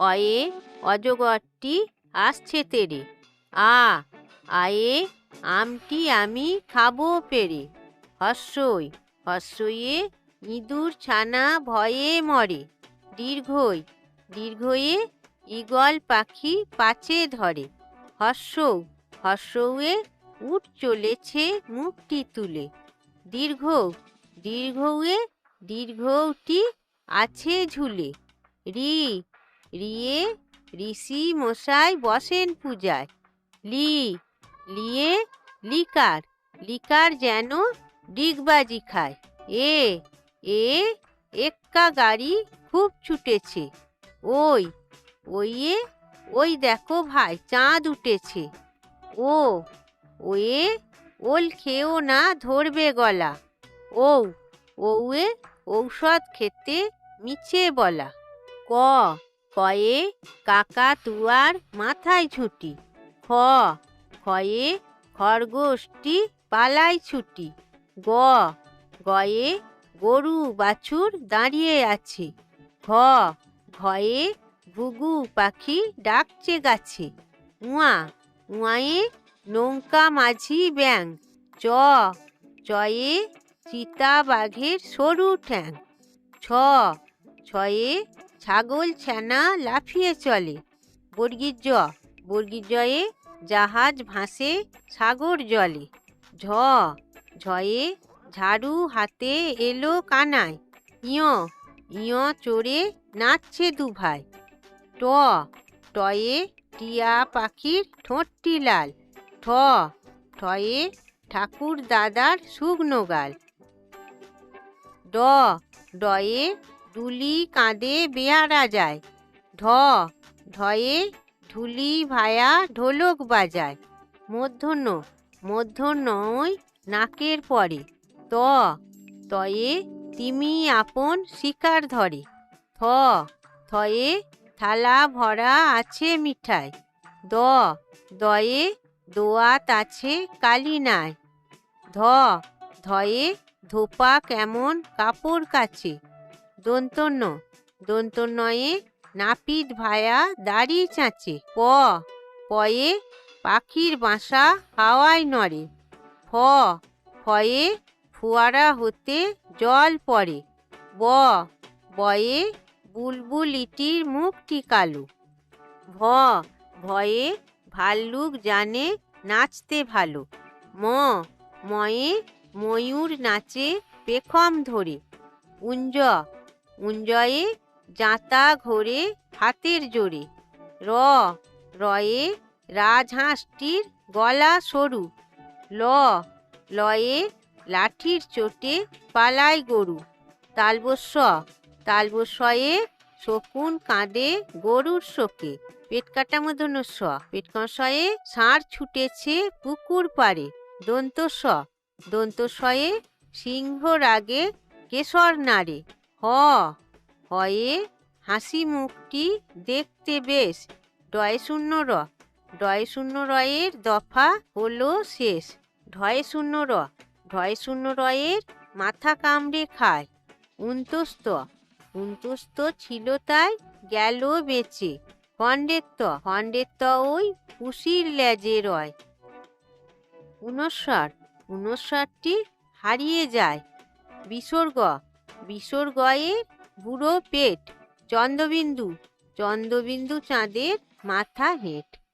অয়ে অজগরটি আসছে তেরে। আয়ে আমটি আমি খাবো পেরে। হস্যই হস্যয়ে ইঁদুর ছানা ভয়ে মরে। দীর্ঘয়ে ঈগল পাখি পাছে ধরে। হর্ষৌয়ে উট চলেছে মুখটি তুলে। দীর্ঘউয়ে দীর্ঘটি আছে ঝুলে। রিয়ে ঋষি মশাই বসেন পূজায়। লিয়ে লিকার যেন ডিগবাজি খায়। এক্কা গাড়ি খুব ছুটেছে। ওই দেখো ভাই চাঁদ উঠেছে। ওয়ে ওল খেও না ধরবে গলা। ওয়ে ঔষধ খেতে মিছে বলা। কয়ে কাকাতুয়ার মাথায় ঝুঁটি। খয়ে খরগোশটি পালায় ছুটি। গয়ে গরু বাছুর দাঁড়িয়ে আছে। ঘয়ে ঘুঘু পাখি ডাকছে গাছে। উয়ায়ে নৌকা মাঝি ব্যাঙ। চয়ে চিতা বাঘের সরু ঠ্যাং। ছয়ে ছাগল ছানা লাফিয়ে চলে। বর্গীর জাহাজ ভাসে সাগর জলে। ঝয়ে ঝাড়ু হাতে এলো কানায়। ইয় চড়ে নাচছে দুভাই। টয়ে টিয়া পাখির ঠোঁটটি লাল। ঠয়ে ঠাকুর দাদার শুকনো গাল। ডয়ে ডুলি কাঁধে বেয়ারা যায়। ঢয়ে ঢুলি ভায়া ঢোলক বাজায়। মূর্ধন্যই নাকের পরে। তয়ে তিমি আপন শিকার ধরে। থয়ে থালা ভরা আছে মিঠাই। দয়ে দোয়াত আছে কালি নাই। ধয়ে ধোপা কেমন কাপড় কাচে। দন্তন্যয়ে নাপিত ভায়া দাড়ি চাঁচে। পয়ে পাখির বাসা হাওয়ায় নড়ে। ফয়ে ফোয়ারা হতে জল পড়ে। বয়ে বুলবুলিটির মুখটি কালো। ভয়ে ভাল্লুক জানে নাচতে ভালো। ময়ে ময়ূর নাচে পেখম ধরে। উঞ্জয়ে জাঁতা ঘোরে হাতের জোরে। রয়ে রাজহাঁসটির গলা সরু। লয়ে লাঠির চোটে পালায় গরু। তালবস্যয়ে শকুন কাঁদে গরুর শোকে। পেটকাটা মূর্ধন্য ষ। পেটকষয়ে ষাঁড় ছুটেছে পুকুর পাড়ে। দন্তস্বয়ে সিংহ রাগে কেশর নাড়ে। হয়ে হাসি মুখটি দেখতে বেশ। ডয়ে দফা হলো শেষ। ঢয়ে রয়ের মাথা কামড়ে খায়। উন্তস্ত ছিল তাই গেল বেঁচে। খণ্ডের ওই পুষির লেজে রয়। ঊনষাটটি হারিয়ে যায়। বিসর্গয়ে বুড়ো পেট। চন্দ্রবিন্দু চাঁদের মাথা হেঁট।